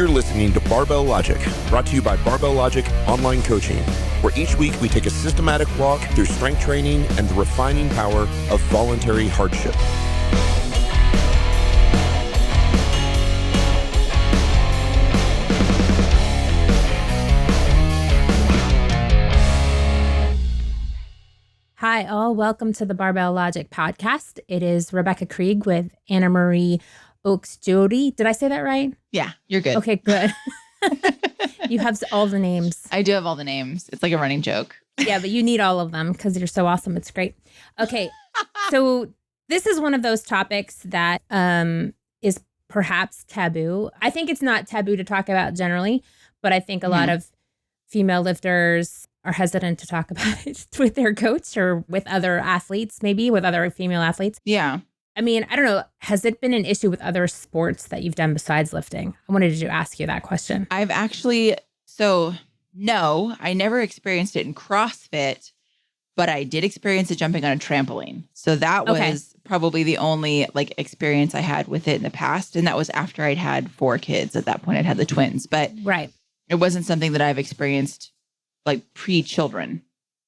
You're listening to Barbell Logic, brought to you by Barbell Logic Online Coaching, where each week we take a systematic walk through strength training and the refining power of voluntary hardship. Hi, all. Welcome to the Barbell Logic podcast. It is Rebecca Krieg with Anna Marie Oakes Jody. Did I say that right? Yeah, you're good. Okay, good. You have all the names. I do have all the names. It's like a running joke. Yeah, but you need all of them because you're so awesome. It's great. Okay, so this is one of those topics that is perhaps taboo. I think it's not taboo to talk about generally, but I think a lot of female lifters are hesitant to talk about it with their coach or with other athletes, maybe with other female athletes. Yeah. I mean, I don't know. Has it been an issue with other sports that you've done besides lifting? I wanted to ask you that question. No, I never experienced it in CrossFit, but I did experience it jumping on a trampoline. So that was probably the only experience I had with it in the past. And that was after I'd had 4 kids. At that point, I'd had the twins, but it wasn't something that I've experienced pre-children.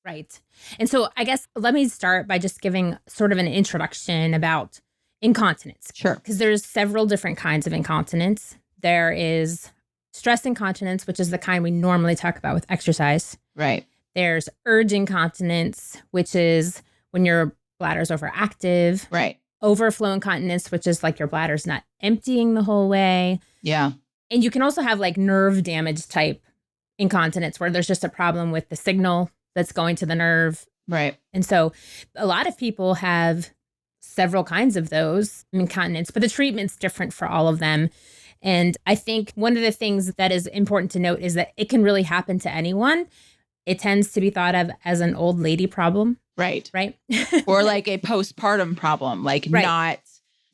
Right. And so I guess let me start by just giving sort of an introduction about incontinence. Sure. Because there's several different kinds of incontinence. There is stress incontinence, which is the kind we normally talk about with exercise. Right. There's urge incontinence, which is when your bladder's overactive. Right. Overflow incontinence, which is like your bladder's not emptying the whole way. Yeah. And you can also have nerve damage type incontinence where there's just a problem with the signal that's going to the nerve. Right. And so a lot of people have several kinds of those incontinence, but the treatment's different for all of them. And I think one of the things that is important to note is that it can really happen to anyone. It tends to be thought of as an old lady problem. Right. Right. Or a postpartum problem, not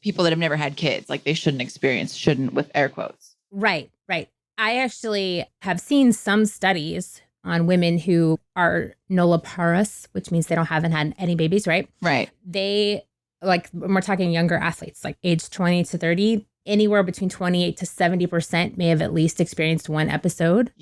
people that have never had kids, they shouldn't with air quotes. Right. Right. I actually have seen some studies on women who are nulliparous, which means they haven't had any babies, right? Right. They, when we're talking younger athletes, age 20 to 30, anywhere between 28 to 70% may have at least experienced one episode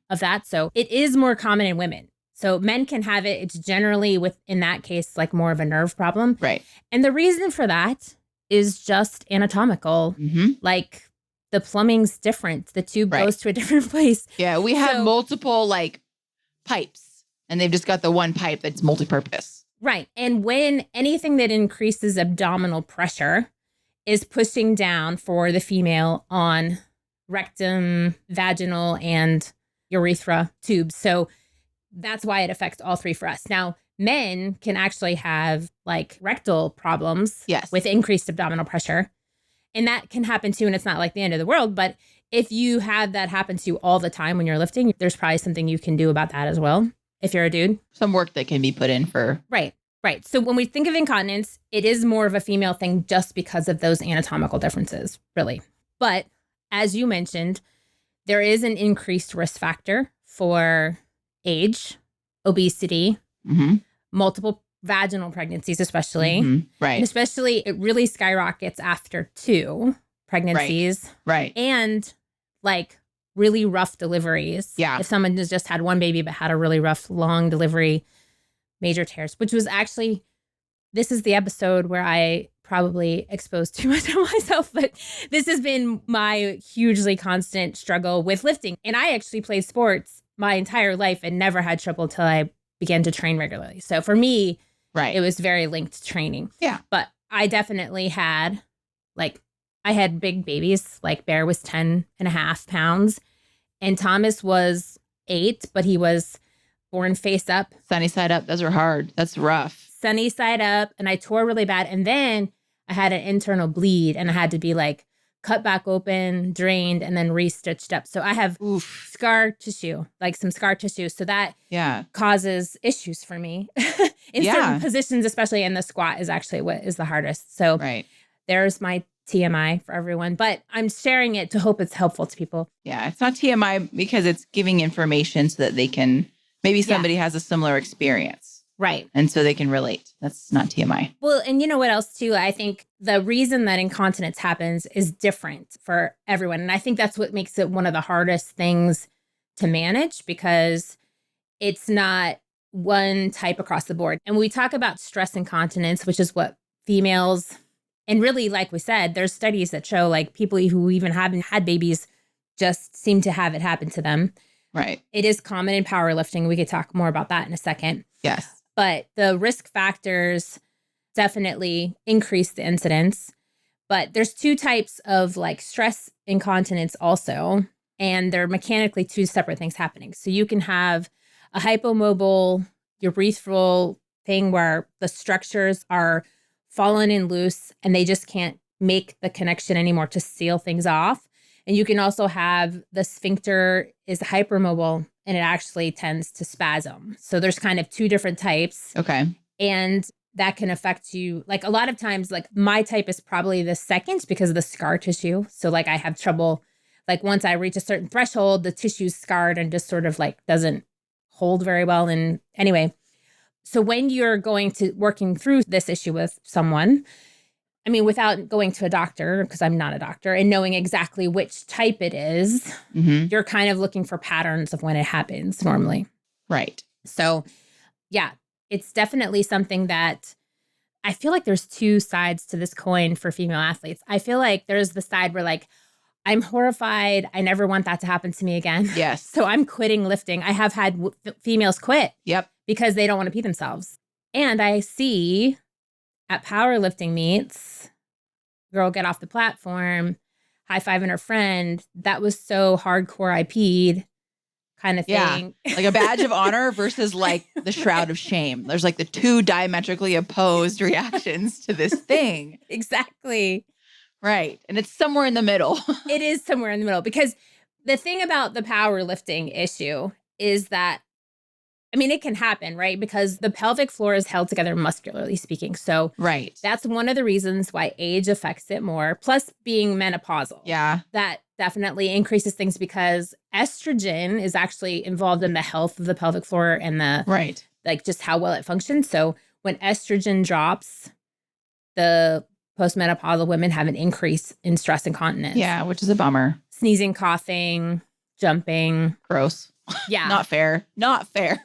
of that. So it is more common in women. So men can have it. It's generally in that case, more of a nerve problem. Right. And the reason for that is just anatomical. The plumbing's different. The tube goes to a different place. Yeah, we have multiple pipes, and they've just got the one pipe that's multi-purpose. Right. And when anything that increases abdominal pressure is pushing down for the female on rectum, vaginal, and urethra tubes. So that's why it affects all three for us. Now, men can actually have rectal problems with increased abdominal pressure. And that can happen too, and it's not the end of the world. But if you have that happen to you all the time when you're lifting, there's probably something you can do about that as well, if you're a dude. Some work that can be put in for... Right. So when we think of incontinence, it is more of a female thing just because of those anatomical differences, really. But as you mentioned, there is an increased risk factor for age, obesity, multiple vaginal pregnancies, especially. Right. And especially it really skyrockets after 2 pregnancies. Right. And really rough deliveries. Yeah. If someone has just had one baby but had a really rough, long delivery, major tears, which was actually, this is the episode where I probably exposed too much of myself, but this has been my hugely constant struggle with lifting. And I actually played sports my entire life and never had trouble until I began to train regularly. So for me, it was very linked to training. Yeah. But I definitely had, I had big babies. Bear was 10.5 pounds and Thomas was 8, but he was born face up. Sunny side up. Those are hard. That's rough. Sunny side up. And I tore really bad. And then I had an internal bleed and I had to be cut back open, drained, and then re-stitched up. So I have scar tissue, some scar tissue. So that causes issues for me in certain positions, especially in the squat is actually what is the hardest. So there's my TMI for everyone, but I'm sharing it to hope it's helpful to people. Yeah, it's not TMI because it's giving information so that they can, maybe somebody has a similar experience. Right. And so they can relate. That's not TMI. Well, and you know what else too? I think the reason that incontinence happens is different for everyone. And I think that's what makes it one of the hardest things to manage, because it's not one type across the board. And when we talk about stress incontinence, which is what females, and really, like we said, there's studies that show like people who even haven't had babies just seem to have it happen to them. Right. It is common in powerlifting. We could talk more about that in a second. Yes. But the risk factors definitely increase the incidence. But there's two types of like stress incontinence also, and they're mechanically two separate things happening. So you can have a hypomobile urethral thing where the structures are fallen and loose and they just can't make the connection anymore to seal things off. And you can also have the sphincter is hypermobile and it actually tends to spasm. So there's kind of two different types. Okay. And that can affect you. Like a lot of times, like my type is probably the second because of the scar tissue. So like I have trouble, like once I reach a certain threshold, the tissue's scarred and just sort of like doesn't hold very well. And anyway, so when you're working through this issue with someone, I mean, without going to a doctor, because I'm not a doctor, and knowing exactly which type it is, you're kind of looking for patterns of when it happens normally. Right. So, yeah, it's definitely something that I feel like there's two sides to this coin for female athletes. I feel like there's the side where like, I'm horrified. I never want that to happen to me again. Yes. So I'm quitting lifting. I have had females quit. Yep. Because they don't want to pee themselves. And I see at powerlifting meets, girl get off the platform, high-fiving her friend. That was so hardcore I peed kind of thing. Yeah. Like a badge of honor versus like the shroud of shame. There's like the two diametrically opposed reactions to this thing. Exactly. Right. And it's somewhere in the middle. It is somewhere in the middle, because the thing about the powerlifting issue is that, I mean, it can happen, right? Because the pelvic floor is held together muscularly speaking. So right. That's one of the reasons why age affects it more. Plus being menopausal. Yeah. That definitely increases things because estrogen is actually involved in the health of the pelvic floor and like just how well it functions. So when estrogen drops, the postmenopausal women have an increase in stress incontinence. Yeah, which is a bummer. Sneezing, coughing, jumping. Gross. Yeah. Not fair. Not fair.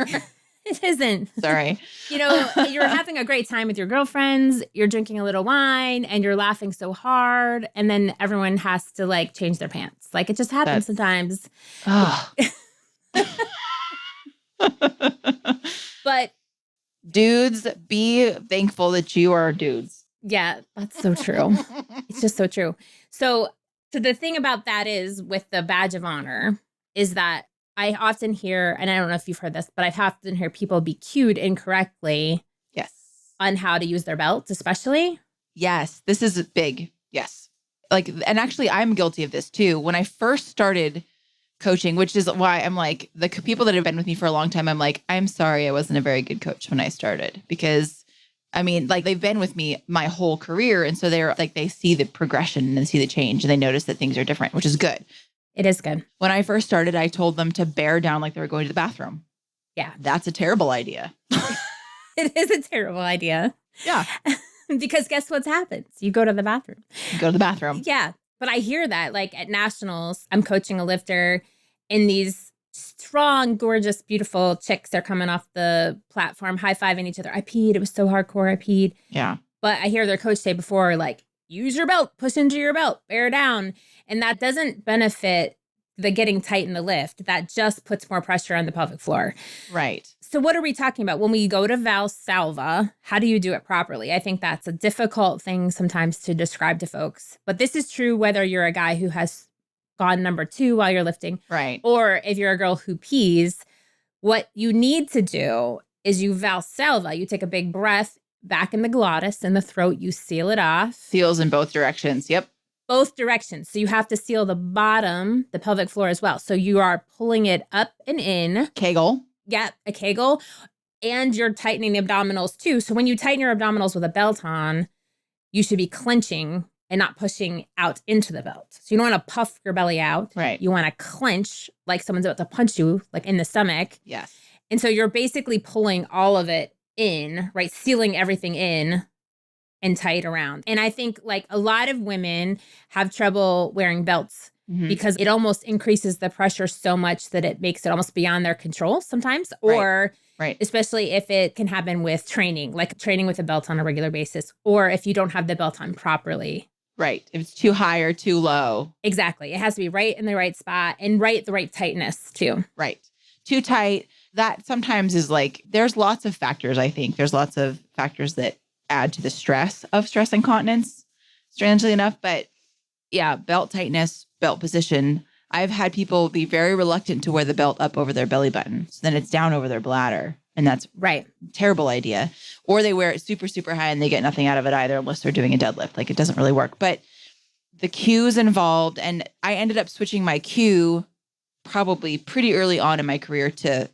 It isn't. Sorry. You're having a great time with your girlfriends, you're drinking a little wine and you're laughing so hard. And then everyone has to like change their pants. Like it just happens sometimes. Oh. But dudes, be thankful that you are dudes. Yeah, that's so true. It's just so true. So the thing about that is with the badge of honor is that I often hear, and I don't know if you've heard this, but I often hear people be cued incorrectly. Yes. On how to use their belts, especially. Yes. This is big. Yes. Like, and actually I'm guilty of this too. When I first started coaching, which is why I'm like, the people that have been with me for a long time, I'm like, I'm sorry I wasn't a very good coach when I started, because I mean, like they've been with me my whole career. And so they're like, they see the progression and see the change and they notice that things are different, which is good. It is good. When I first started, I told them to bear down like they were going to the bathroom. Yeah. That's a terrible idea. It is a terrible idea. Yeah. Because guess what happens? You go to the bathroom. You go to the bathroom. Yeah. But I hear that like at nationals, I'm coaching a lifter and these strong, gorgeous, beautiful chicks are coming off the platform, high-fiving each other. I peed. It was so hardcore. I peed. Yeah. But I hear their coach say before, like, use your belt, push into your belt, bear down. And that doesn't benefit the getting tight in the lift. That just puts more pressure on the pelvic floor. Right. So what are we talking about? When we go to Valsalva, how do you do it properly? I think that's a difficult thing sometimes to describe to folks. But this is true whether you're a guy who has gone number 2 while you're lifting. Right. Or if you're a girl who pees, what you need to do is you Valsalva. You take a big breath back in the glottis and the throat. You seal it off. Seals in both directions. Yep. Both directions. So you have to seal the bottom, the pelvic floor as well. So you are pulling it up and in. Kegel. Yeah, a Kegel. And you're tightening the abdominals too. So when you tighten your abdominals with a belt on, you should be clenching and not pushing out into the belt. So you don't want to puff your belly out. Right. You want to clench like someone's about to punch you, like in the stomach. Yes. And so you're basically pulling all of it in, right? Sealing everything in and tight around. And I think like a lot of women have trouble wearing belts because it almost increases the pressure so much that it makes it almost beyond their control sometimes. Or especially if it can happen with training, like training with a belt on a regular basis, or if you don't have the belt on properly. Right. If it's too high or too low. Exactly. It has to be right in the right spot and the right tightness too. Right. Too tight. That sometimes is like, there's lots of factors, I think. There's lots of factors that add to the stress incontinence, strangely enough. But yeah, belt tightness, belt position. I've had people be very reluctant to wear the belt up over their belly button. So then it's down over their bladder. And that's terrible idea. Or they wear it super, super high and they get nothing out of it either unless they're doing a deadlift. Like it doesn't really work. But the cues involved, and I ended up switching my cue probably pretty early on in my career to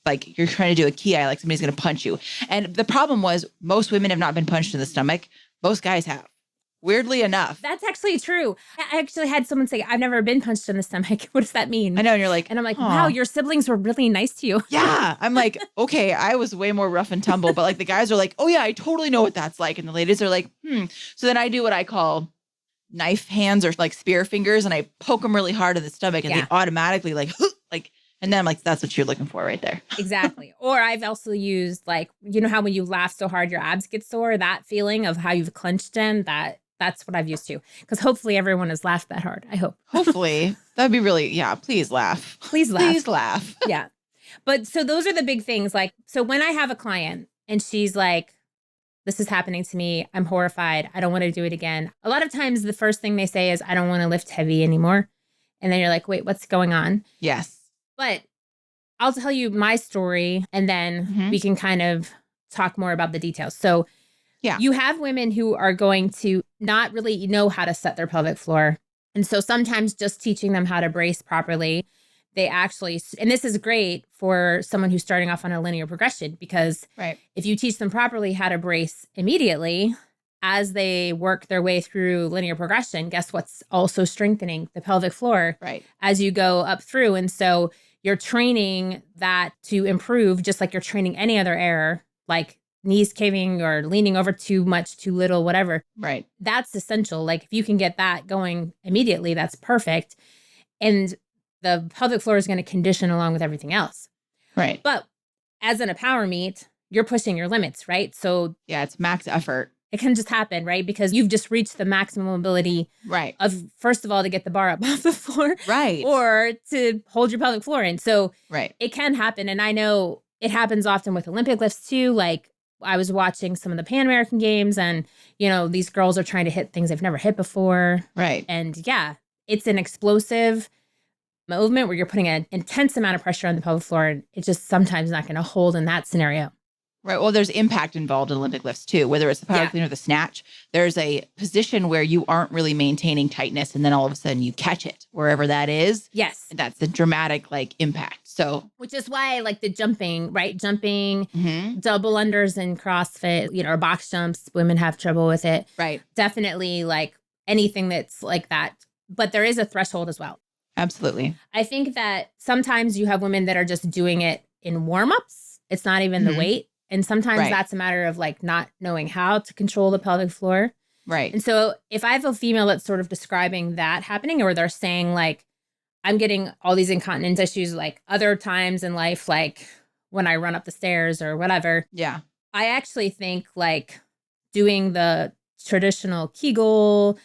like, you're trying to do a ki, like somebody's going to punch you. And the problem was most women have not been punched in the stomach. Most guys have. Weirdly enough. That's actually true. I actually had someone say, I've never been punched in the stomach. What does that mean? I know. And you're like, and I'm like, wow, your siblings were really nice to you. Yeah. I'm like, okay, I was way more rough and tumble. But like the guys are like, oh yeah, I totally know what that's like. And the ladies are like, So then I do what I call knife hands or like spear fingers. And I poke them really hard in the stomach and they automatically like, and then I'm like, that's what you're looking for right there. Exactly. Or I've also used like, you know how when you laugh so hard, your abs get sore, that feeling of how you've clenched them, that's what I've used too. Because hopefully everyone has laughed that hard. I hope. Hopefully. That'd be really, please laugh. Please laugh. Please laugh. Yeah. But so those are the big things. Like, so when I have a client and she's like, this is happening to me, I'm horrified, I don't want to do it again. A lot of times the first thing they say is, I don't want to lift heavy anymore. And then you're like, wait, what's going on? Yes. But I'll tell you my story and then we can kind of talk more about the details. So you have women who are going to not really know how to set their pelvic floor. And so sometimes just teaching them how to brace properly, they actually, and this is great for someone who's starting off on a linear progression because if you teach them properly how to brace immediately, as they work their way through linear progression, guess what's also strengthening? The pelvic floor as you go up through. And so you're training that to improve just like you're training any other error, like knees caving or leaning over too much, too little, whatever. Right. That's essential. Like if you can get that going immediately, that's perfect. And the pelvic floor is going to condition along with everything else. Right. But as in a power meet, you're pushing your limits, right? So yeah, it's max effort. It can just happen, right? Because you've just reached the maximum ability of, first of all, to get the bar up off the floor. Right. Or to hold your pelvic floor in. So it can happen. And I know it happens often with Olympic lifts too. Like I was watching some of the Pan American Games and, you know, these girls are trying to hit things they've never hit before. Right. And yeah, it's an explosive movement where you're putting an intense amount of pressure on the pelvic floor. And it's just sometimes not going to hold in that scenario. Right. Well, there's impact involved in Olympic lifts too, whether it's the power clean or the snatch. There's a position where you aren't really maintaining tightness and then all of a sudden you catch it wherever that is. Yes. And that's a dramatic like impact. So, which is why I like the jumping, right? Jumping, double unders in CrossFit, you know, or box jumps, women have trouble with it. Right. Definitely like anything that's like that. But there is a threshold as well. Absolutely. I think that sometimes you have women that are just doing it in warm-ups. It's not even the weight. And sometimes that's a matter of like not knowing how to control the pelvic floor. Right. And so if I have a female that's sort of describing that happening, or they're saying like, I'm getting all these incontinence issues like other times in life, like when I run up the stairs or whatever. Yeah. I actually think like doing the traditional Kegel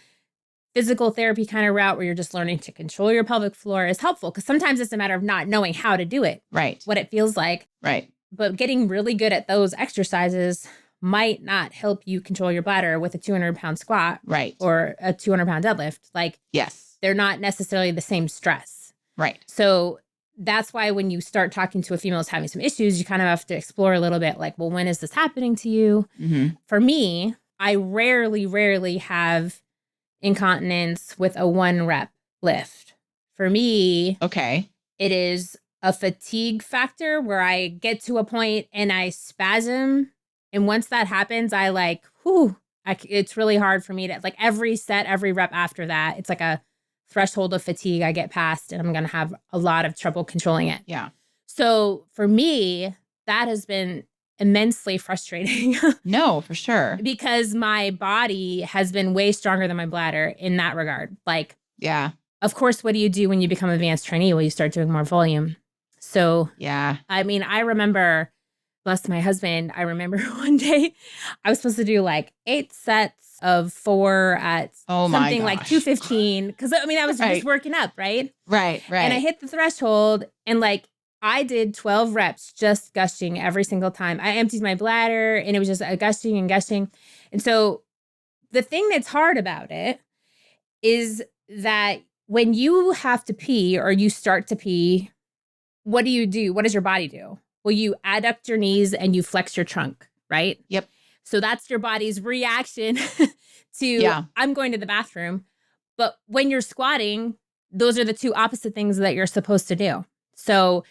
physical therapy kind of route where you're just learning to control your pelvic floor is helpful because sometimes it's a matter of not knowing how to do it. Right. What it feels like. Right. But getting really good at those exercises might not help you control your bladder with a 200-pound squat. Right. Or a 200-pound deadlift. Like, yes, they're not necessarily the same stress. Right. So that's why when you start talking to a female who's having some issues, you kind of have to explore a little bit like, well, when is this happening to you? For me, I rarely have incontinence with a 1 rep lift. For me, it is a fatigue factor where I get to a point and I spasm. And once that happens, I like, it's really hard for me to like every set, every rep after that. It's like a threshold of fatigue I get past and I'm going to have a lot of trouble controlling it. Yeah. So for me, that has been immensely frustrating. No, for sure. Because my body has been way stronger than my bladder in that regard. Like, yeah. Of course, what do you do when you become advanced trainee? Well, you start doing more volume. So, yeah. I mean, I remember, bless my husband, I remember one day I was supposed to do like 8 sets of 4 at something like 215. Because I mean, I was just working up, right? Right. And I hit the threshold and like I did 12 reps just gushing every single time. I emptied my bladder and it was just gushing and gushing. And so the thing that's hard about it is that when you have to pee or you start to pee, what do you do? What does your body do? Well, you adduct your knees and you flex your trunk, right? Yep. So that's your body's reaction to, I'm going to the bathroom. But when you're squatting, those are the two opposite things that you're supposed to do. So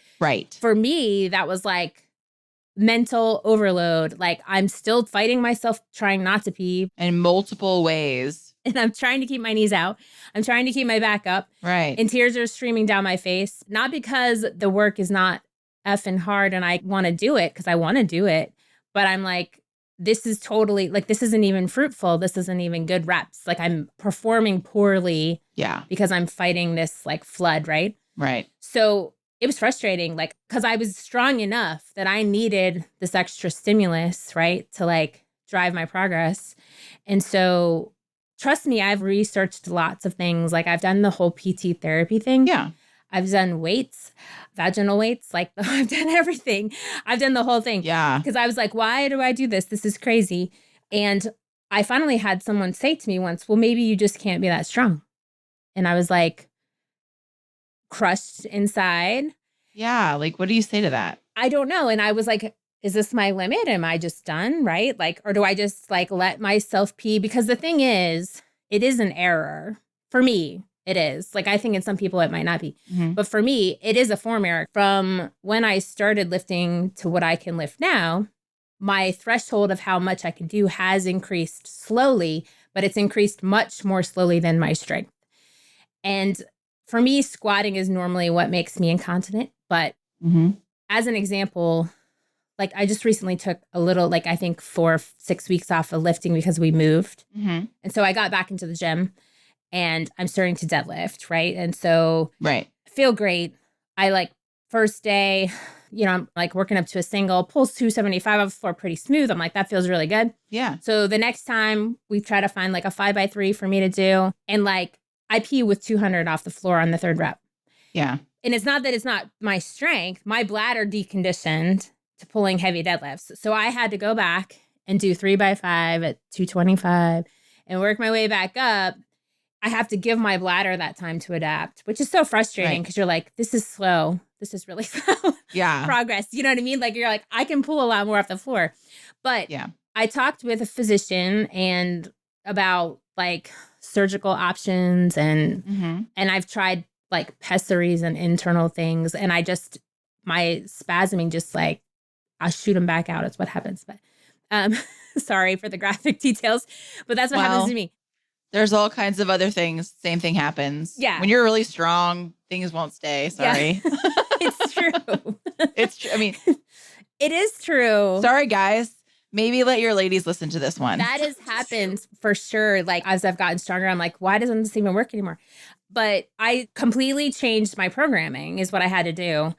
for me, that was like mental overload. Like I'm still fighting myself, trying not to pee. In multiple ways. And I'm trying to keep my knees out. I'm trying to keep my back up. Right. And tears are streaming down my face. Not because the work is not effing hard and I want to do it, because I want to do it. But I'm like, this is totally, like, this isn't even fruitful. This isn't even good reps. Like I'm performing poorly. Yeah. Because I'm fighting this like flood, right? Right. So it was frustrating, like, because I was strong enough that I needed this extra stimulus, right? To like drive my progress. And so trust me, I've researched lots of things. Like I've done the whole PT therapy thing. Yeah. I've done weights, vaginal weights. Like I've done everything. I've done the whole thing. Yeah. Because I was like, why do I do this? This is crazy. And I finally had someone say to me once, well, maybe you just can't be that strong. And I was like, crushed inside. Yeah. Like, what do you say to that? I don't know. And I was like, is this my limit? Am I just done? Right? Like, or do I just like let myself pee? Because the thing is, it is an error. For me, it is. Like, I think in some people it might not be. Mm-hmm. But for me, it is a form error. From when I started lifting to what I can lift now, my threshold of how much I can do has increased slowly, but it's increased much more slowly than my strength. And for me, squatting is normally what makes me incontinent. But as an example, like I just recently took a little, like I think 4 or 6 weeks off of lifting because we moved. And so I got back into the gym and I'm starting to deadlift, right? And so I feel great. I like first day, you know, I'm like working up to a single, pulls 275 off the floor pretty smooth. I'm like, that feels really good. Yeah. So the next time we try to find like a 5x3 for me to do. And like I pee with 200 off the floor on the 3rd rep. Yeah. And it's not that it's not my strength. My bladder deconditioned to pulling heavy deadlifts. So I had to go back and do 3x5 at 225 and work my way back up. I have to give my bladder that time to adapt, which is so frustrating because you're like, this is slow. This is really slow progress. You know what I mean? Like, you're like, I can pull a lot more off the floor. But I talked with a physician and about like surgical options and I've tried like pessaries and internal things. And I just, my spasming just like, I'll shoot them back out. It's what happens. But sorry for the graphic details, but that's what happens to me. There's all kinds of other things. Same thing happens. Yeah. When you're really strong, things won't stay. Sorry. Yeah. It's true. It's true. I mean, it is true. Sorry, guys. Maybe let your ladies listen to this one. That has happened for sure. Like as I've gotten stronger, I'm like, why doesn't this even work anymore? But I completely changed my programming is what I had to do.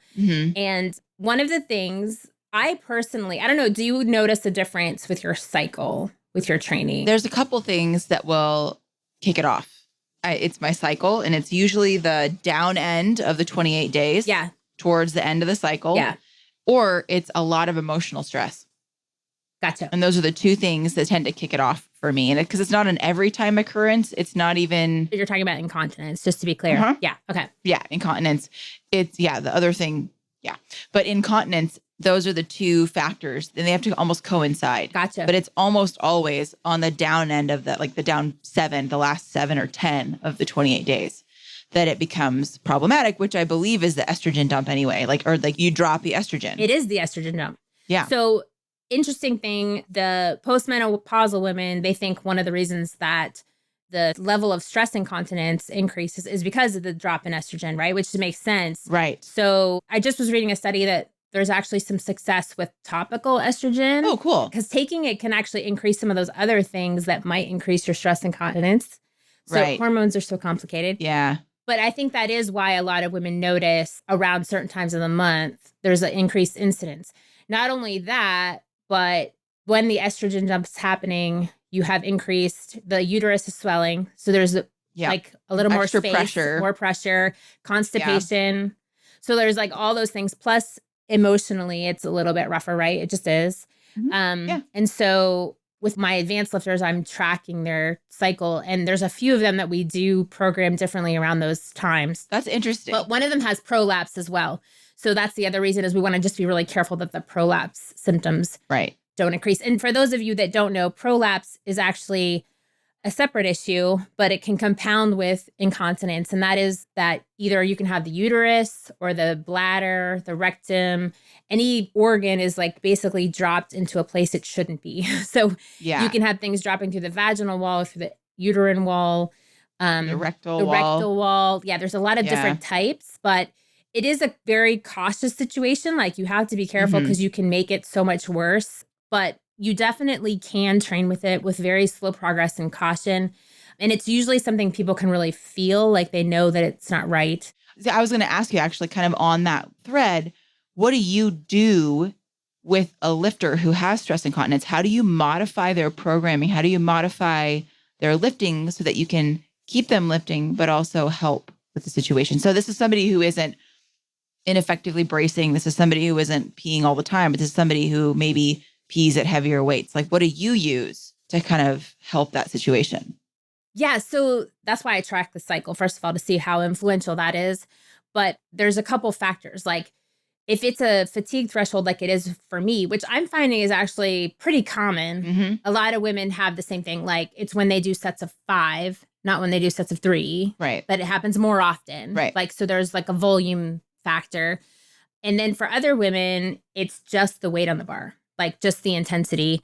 And one of the things I personally, I don't know, do you notice a difference with your cycle, with your training? There's a couple things that will kick it off. It's my cycle, and it's usually the down end of the 28 days. Yeah. Towards the end of the cycle. Yeah. Or it's a lot of emotional stress. Gotcha. And those are the two things that tend to kick it off for me. And because it's not an every time occurrence, it's not even. You're talking about incontinence, just to be clear. Yeah. Okay. Yeah. Incontinence. It's, the other thing. Yeah. But incontinence, those are the two factors. And they have to almost coincide. Gotcha. But it's almost always on the down end of the, like the down 7, the last 7 or 10 of the 28 days that it becomes problematic, which I believe is the estrogen dump anyway. Like you drop the estrogen. It is the estrogen dump. Yeah. So interesting thing, the postmenopausal women, they think one of the reasons that the level of stress incontinence increases is because of the drop in estrogen, right? Which makes sense. Right. So I just was reading a study that there's actually some success with topical estrogen. Oh, cool. Because taking it can actually increase some of those other things that might increase your stress incontinence. So hormones are so complicated. Yeah. But I think that is why a lot of women notice around certain times of the month, there's an increased incidence. Not only that, but when the estrogen jump is happening, you have increased, the uterus is swelling. So there's like a little more extra space, more pressure, constipation. Yeah. So there's like all those things. Plus emotionally, it's a little bit rougher, right? It just is. Mm-hmm. And so with my advanced lifters, I'm tracking their cycle. And there's a few of them that we do program differently around those times. That's interesting. But one of them has prolapse as well. So that's the other reason is we want to just be really careful that the prolapse symptoms don't increase. And for those of you that don't know, prolapse is actually a separate issue, but it can compound with incontinence. And that is that either you can have the uterus or the bladder, the rectum, any organ is like basically dropped into a place it shouldn't be. So you can have things dropping through the vaginal wall, through the uterine wall, the rectal wall. Yeah, there's a lot of different types, but it is a very cautious situation. Like you have to be careful because you can make it so much worse, but you definitely can train with it with very slow progress and caution. And it's usually something people can really feel, like they know that it's not right. I was going to ask you actually kind of on that thread, what do you do with a lifter who has stress incontinence? How do you modify their programming? How do you modify their lifting so that you can keep them lifting, but also help with the situation? So this is somebody who isn't ineffectively bracing. This is somebody who isn't peeing all the time, but this is somebody who maybe pees at heavier weights. Like, what do you use to kind of help that situation? Yeah, so that's why I track the cycle, first of all, to see how influential that is. But there's a couple factors. Like if it's a fatigue threshold like it is for me, which I'm finding is actually pretty common. A lot of women have the same thing. Like it's when they do sets of 5, not when they do sets of 3. Right. But it happens more often. Right. Like, so there's like a volume factor. And then for other women, it's just the weight on the bar, like just the intensity.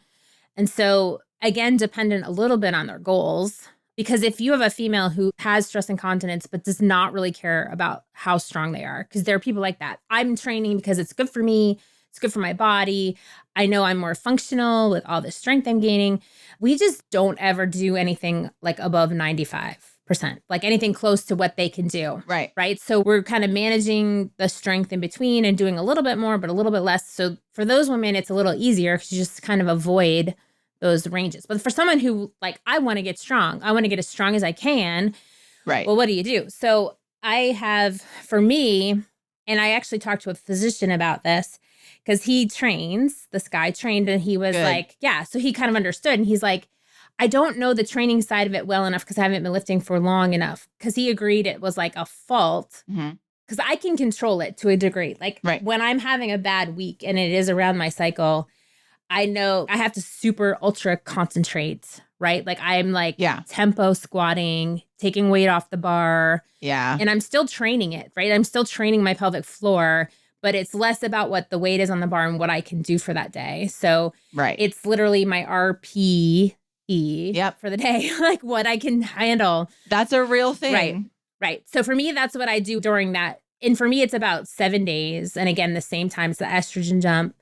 And so again, dependent a little bit on their goals, because if you have a female who has stress incontinence, but does not really care about how strong they are, because there are people like that. I'm training because it's good for me. It's good for my body. I know I'm more functional with all the strength I'm gaining. We just don't ever do anything like above 95%, like anything close to what they can do. Right. So we're kind of managing the strength in between and doing a little bit more, but a little bit less. So for those women, it's a little easier because you just kind of avoid those ranges. But for someone who like, I want to get strong, I want to get as strong as I can. Right. Well, what do you do? So I have, for me, and I actually talked to a physician about this because he trains, this guy trained and he was like, yeah, so he kind of understood. And he's like, I don't know the training side of it well enough because I haven't been lifting for long enough. Because he agreed it was like a fault. Because I can control it to a degree. Like when I'm having a bad week and it is around my cycle, I know I have to super ultra concentrate, right? Like I'm like tempo squatting, taking weight off the bar. Yeah. And I'm still training it, right? I'm still training my pelvic floor, but it's less about what the weight is on the bar and what I can do for that day. So it's literally my RPE for the day, like what I can handle. That's a real thing. Right. So for me, that's what I do during that. And for me, it's about 7 days. And again, the same time as the estrogen jump.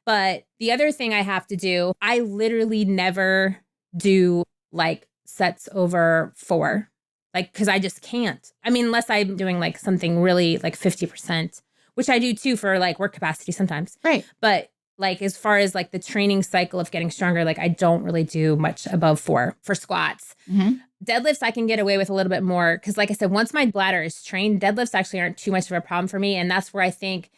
But the other thing I have to do, I literally never do like sets over 4, like, because I just can't. I mean, unless I'm doing like something really like 50%, which I do too for like work capacity sometimes. Right. But like, as far as like the training cycle of getting stronger, like I don't really do much above 4 for squats. Deadlifts, I can get away with a little bit more. Because like I said, once my bladder is trained, deadlifts actually aren't too much of a problem for me. And that's where I think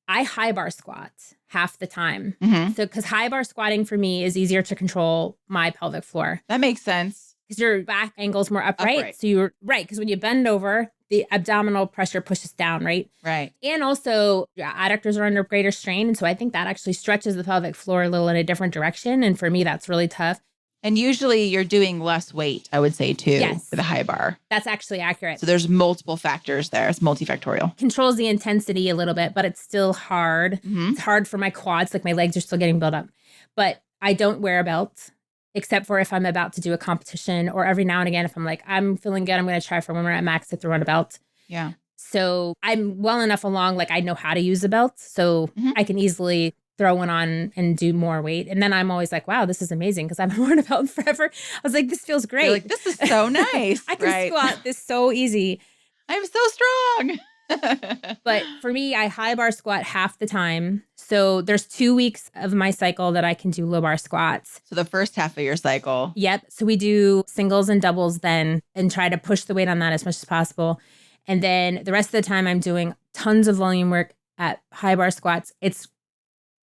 I high bar squat half the time. So because high bar squatting for me is easier to control my pelvic floor. That makes sense. Because your back angle is more upright. So you're right. Because when you bend over, the abdominal pressure pushes down, right? Right. And also adductors are under greater strain. And so I think that actually stretches the pelvic floor a little in a different direction. And for me, that's really tough. And usually you're doing less weight, I would say, too, with a high bar. That's actually accurate. So there's multiple factors there. It's multifactorial. Controls the intensity a little bit, but it's still hard. It's hard for my quads. Like my legs are still getting built up. But I don't wear a belt, except for if I'm about to do a competition or every now and again, if I'm like, I'm feeling good, I'm going to try for when we're at max to throw on a belt. Yeah. So I'm well enough along, like I know how to use a belt. So I can easily throw one on and do more weight. And then I'm always like, wow, this is amazing because I haven't worn a belt in forever. I was like, this feels great. You're like, this is so nice. I can squat this so easy. I'm so strong. But for me, I high bar squat half the time. So there's 2 weeks of my cycle that I can do low bar squats. So the first half of your cycle. Yep. So we do singles and doubles then and try to push the weight on that as much as possible. And then the rest of the time I'm doing tons of volume work at high bar squats. It's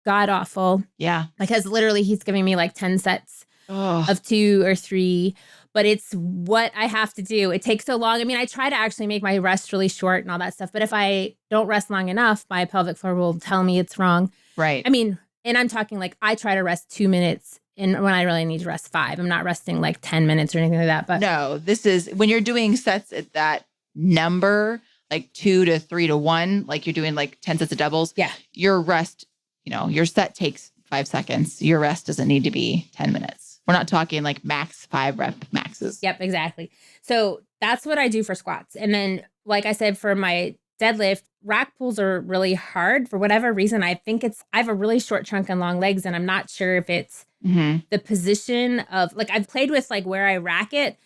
god awful. Yeah. Because literally he's giving me like 10 sets of 2 or 3. But it's what I have to do. It takes so long. I mean, I try to actually make my rest really short and all that stuff. But if I don't rest long enough, my pelvic floor will tell me it's wrong. Right. I mean, and I'm talking like I try to rest 2 minutes and when I really need to rest 5. I'm not resting like 10 minutes or anything like that. But no, this is when you're doing sets at that number, like 2 to 3 to 1, like you're doing like 10 sets of doubles. Yeah. Your rest, your set takes 5 seconds. Your rest doesn't need to be 10 minutes. We're not talking like max 5 rep maxes. Yep, exactly. So that's what I do for squats. And then, like I said, for my deadlift, rack pulls are really hard for whatever reason. I think I have a really short trunk and long legs, and I'm not sure if it's the position of, like, I've played with like where I rack it.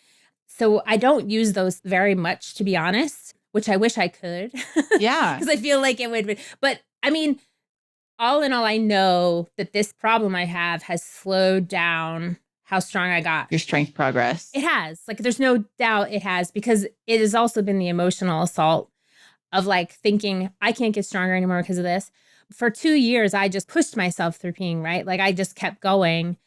So I don't use those very much, to be honest, which I wish I could. Yeah. Because I feel like it would be. But I mean, all in all, I know that this problem I have has slowed down how strong I got. Your strength progress. It has. Like, there's no doubt it has, because it has also been the emotional assault of like thinking I can't get stronger anymore because of this. For 2 years, I just pushed myself through peeing, right? Like I just kept going.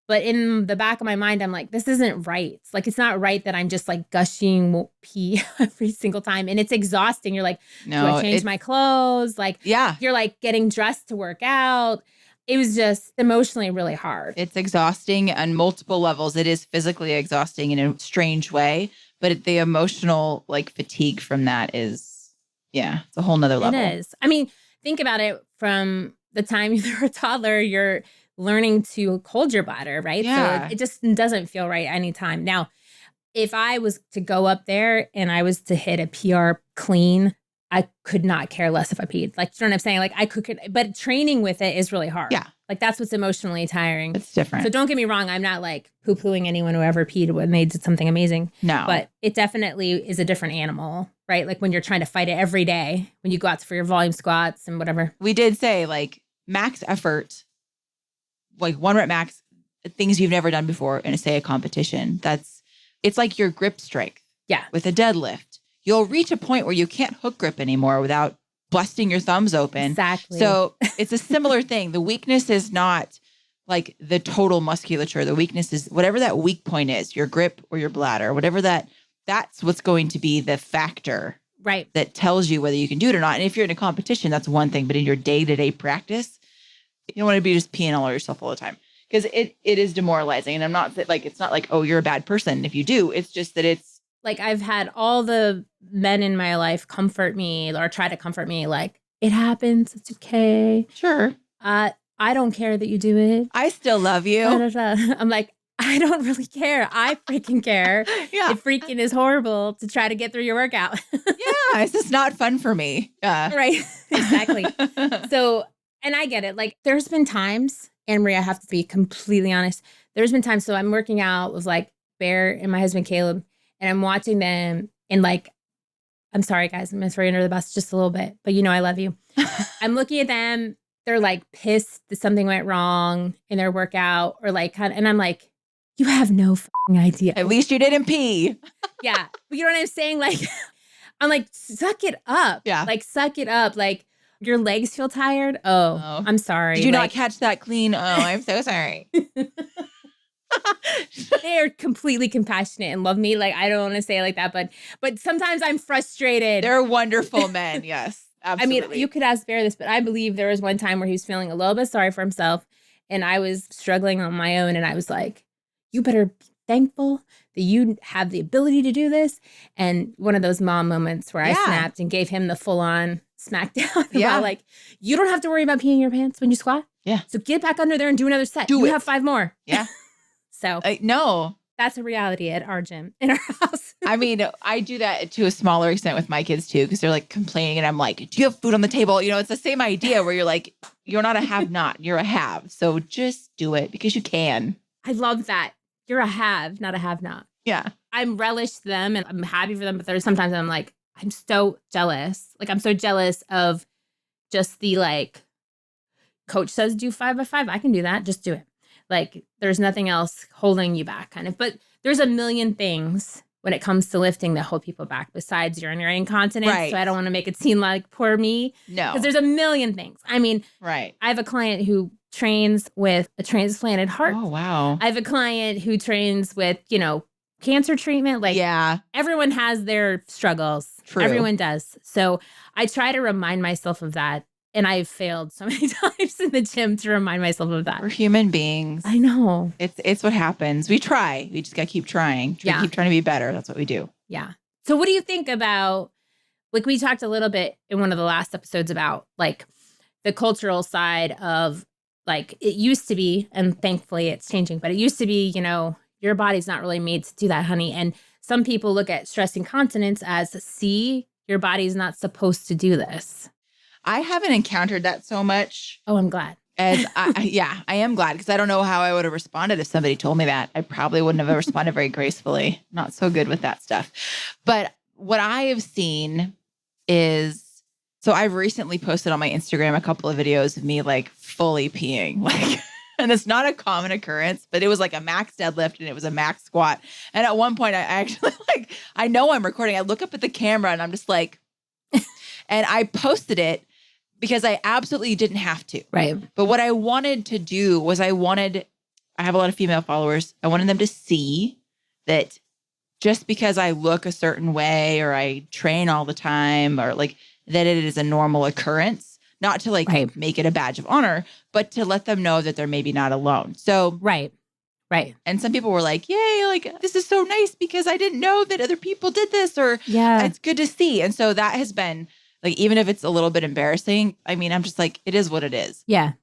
But in the back of my mind, I'm like, this isn't right. Like, it's not right that I'm just like gushing pee every single time. And it's exhausting. You're like, no, do I change my clothes? Like, yeah, you're like getting dressed to work out. It was just emotionally really hard. It's exhausting on multiple levels. It is physically exhausting in a strange way, but the emotional like fatigue from that is, it's a whole nother level. It is. I mean, think about it from the time you're a toddler, you're learning to hold your bladder, right? Yeah. So it just doesn't feel right anytime. Now, if I was to go up there and I was to hit a PR clean, I could not care less if I peed. Like, you know what I'm saying? Like, I could, but training with it is really hard. Yeah. Like, that's what's emotionally tiring. It's different. So don't get me wrong. I'm not like poo-pooing anyone who ever peed when they did something amazing. No. But it definitely is a different animal, right? Like when you're trying to fight it every day, when you go out for your volume squats and whatever. We did say like max effort, like 1 rep max, things you've never done before in a competition. It's like your grip strength. Yeah. With a deadlift. You'll reach a point where you can't hook grip anymore without busting your thumbs open. Exactly. So it's a similar thing. The weakness is not like the total musculature. The weakness is whatever that weak point is, your grip or your bladder, whatever that's what's going to be the factor. Right. That tells you whether you can do it or not. And if you're in a competition, that's one thing. But in your day-to-day practice, you don't want to be just peeing all over yourself all the time. Because it is demoralizing. And I'm not like, it's not like, oh, you're a bad person if you do. It's just that it's, like, I've had all the men in my life comfort me or try to comfort me. Like, it happens. It's okay. Sure. I don't care that you do it. I still love you. I'm like, I don't really care. I freaking care. Yeah. It freaking is horrible to try to get through your workout. Yeah. It's just not fun for me. Yeah. Right. Exactly. So, and I get it. Like, there's been times, Anna Marie, I have to be completely honest. There's been times, so I'm working out with like Bear and my husband, Caleb, and I'm watching them and like, I'm sorry, guys, I'm going to throw you under the bus just a little bit, but I love you. I'm looking at them. They're like pissed that something went wrong in their workout or like, and I'm like, you have no fucking idea. At least you didn't pee. Yeah. But you know what I'm saying? Like, I'm like, suck it up. Yeah. Like, suck it up. Like, your legs feel tired. Oh. I'm sorry. Did you not catch that clean? Oh, I'm so sorry. They are completely compassionate and love me. Like, I don't want to say it like that, but sometimes I'm frustrated. They're wonderful men. Yes, absolutely. I mean, you could ask Bear this, but I believe there was one time where he was feeling a little bit sorry for himself and I was struggling on my own. And I was like, you better be thankful that you have the ability to do this. And one of those mom moments where I snapped and gave him the full on smackdown. Yeah. About, like, you don't have to worry about peeing your pants when you squat. Yeah. So get back under there and do another set. You have 5 more. Yeah. So no, That's a reality at our gym in our house. I mean, I do that to a smaller extent with my kids too, because they're like complaining and I'm like, do you have food on the table? It's the same idea where you're like, you're not a have not, you're a have. So just do it because you can. I love that. You're a have, not a have not. Yeah. I'm relish them and I'm happy for them, but there's sometimes I'm like, I'm so jealous. Like I'm so jealous of just the like, coach says do 5 by 5. I can do that. Just do it. Like there's nothing else holding you back kind of, but there's a million things when it comes to lifting that hold people back besides urinary incontinence. Right. So I don't want to make it seem like poor me. No. Because there's a million things. I mean, right. I have a client who trains with a transplanted heart. Oh, wow. I have a client who trains with, cancer treatment. Like yeah. Everyone has their struggles. True. Everyone does. So I try to remind myself of that. And I've failed so many times in the gym to remind myself of that. We're human beings. I know. It's what happens. We try. We just got to keep trying. Keep trying to be better. That's what we do. Yeah. So what do you think about, like we talked a little bit in one of the last episodes about like the cultural side of like it used to be, and thankfully it's changing, but it used to be, your body's not really made to do that, honey. And some people look at stress incontinence as, see, your body's not supposed to do this. I haven't encountered that so much. Oh, I'm glad. I am glad because I don't know how I would have responded if somebody told me that. I probably wouldn't have responded very gracefully. Not so good with that stuff. But what I have seen is, so I've recently posted on my Instagram a couple of videos of me like fully peeing, like, and it's not a common occurrence, but it was like a max deadlift and it was a max squat. And at one point I actually I know I'm recording. I look up at the camera and I'm just like, and I posted it because I absolutely didn't have to. Right. But what I wanted to do was I have a lot of female followers. I wanted them to see that just because I look a certain way or I train all the time or like that it is a normal occurrence, not to like make it a badge of honor, but to let them know that they're maybe not alone. So, right. And some people were like, yay, like this is so nice because I didn't know that other people did this or it's good to see. And so that has been like, even if it's a little bit embarrassing, I mean, I'm just like, it is what it is. Yeah.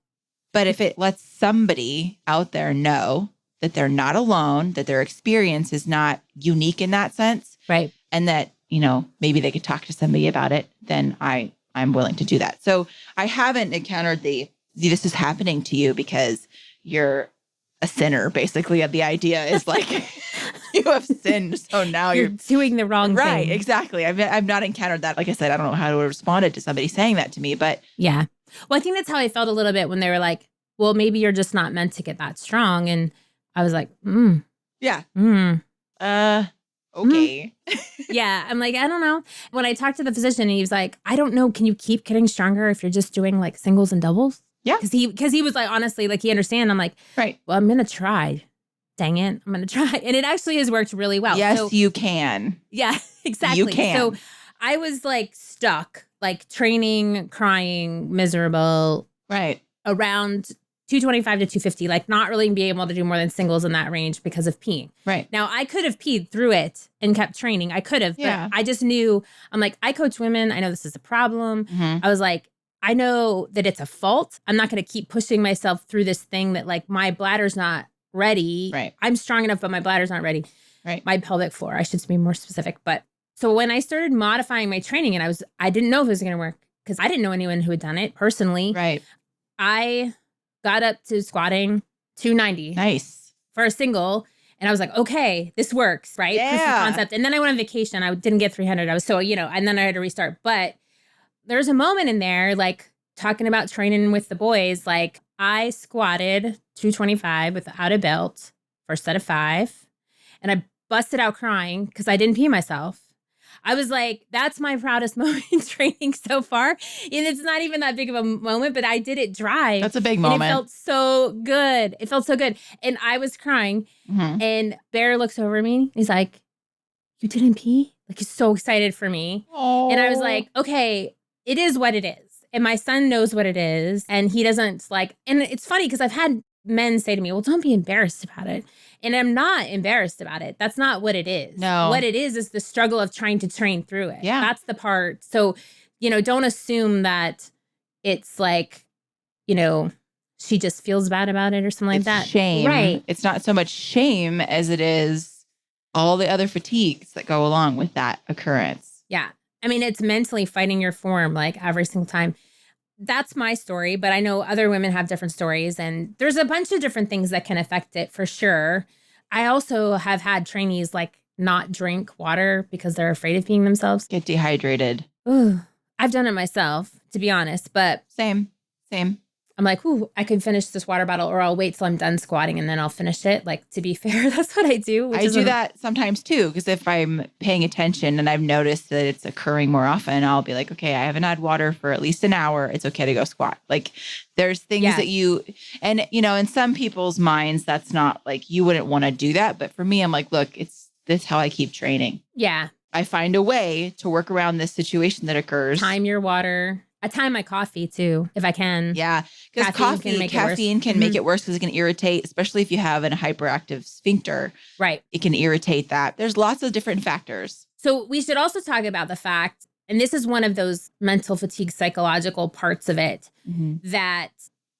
But if it lets somebody out there know that they're not alone, that their experience is not unique in that sense. Right. And that, maybe they could talk to somebody about it, then I'm willing to do that. So I haven't encountered this is happening to you because you're a sinner, basically. The idea is like, you have sinned, so now you're doing the wrong thing. Right, exactly. I've not encountered that. Like I said, I don't know how to have responded to somebody saying that to me, but yeah. Well, I think that's how I felt a little bit when they were like, well, maybe you're just not meant to get that strong. And I was like, yeah. Okay. Yeah. I'm like, I don't know. When I talked to the physician, he was like, I don't know. Can you keep getting stronger if you're just doing like singles and doubles? Yeah. Because he was like, honestly, like he understand. I'm like, right. Well, I'm going to try. Dang it. I'm going to try. And it actually has worked really well. Yes, you can. Yeah, exactly. You can. So I was like stuck, like training, crying, miserable. Right. Around 225 to 250, like not really being able to do more than singles in that range because of peeing. Right. Now I could have peed through it and kept training. I could have, but I just knew, I'm like, I coach women. I know this is a problem. Mm-hmm. I was like, I know that it's a fault. I'm not going to keep pushing myself through this thing that like my bladder's not ready. Right. I'm strong enough, but my bladder's not ready. Right. My pelvic floor, I should be more specific. But so when I started modifying my training and I didn't know if it was going to work because I didn't know anyone who had done it personally. Right. I got up to squatting 290. Nice. For a single. And I was like, okay, this works, right? Yeah. Proof of concept. And then I went on vacation. I didn't get 300. I was so, and then I had to restart. But there's a moment in there, like talking about training with the boys, like I squatted 225 without a belt, first set of 5. And I busted out crying because I didn't pee myself. I was like, that's my proudest moment in training so far. And it's not even that big of a moment, but I did it dry. That's a big moment. And it felt so good. It felt so good. And I was crying. Mm-hmm. And Bear looks over at me. He's like, you didn't pee? Like, he's so excited for me. Oh. And I was like, okay, it is what it is. And my son knows what it is. And he doesn't like, and it's funny because I've had men say to me, well, don't be embarrassed about it. And I'm not embarrassed about it. That's not what it is. No. What it is the struggle of trying to train through it. Yeah. That's the part. So, don't assume that it's like, she just feels bad about it or something like that. Shame. Right. It's not so much shame as it is all the other fatigues that go along with that occurrence. Yeah. I mean, it's mentally fighting your form like every single time. That's my story, but I know other women have different stories, and there's a bunch of different things that can affect it for sure. I also have had trainees like not drink water because they're afraid of peeing themselves. Get dehydrated. Ooh, I've done it myself, to be honest, but Same. I'm like, ooh, I could finish this water bottle, or I'll wait till I'm done squatting and then I'll finish it. Like, to be fair, that's what I do. I do that sometimes too, because if I'm paying attention and I've noticed that it's occurring more often, I'll be like, okay, I haven't had water for at least an hour. It's okay to go squat. Like, there's things that and in some people's minds, that's not like, you wouldn't want to do that. But for me, I'm like, look, this how I keep training. Yeah. I find a way to work around this situation that occurs. Time your water. I time my coffee too, if I can. Yeah, because caffeine can make it worse because it can irritate, especially if you have a hyperactive sphincter. Right. It can irritate that. There's lots of different factors. So we should also talk about the fact, and this is one of those mental fatigue psychological parts of it, that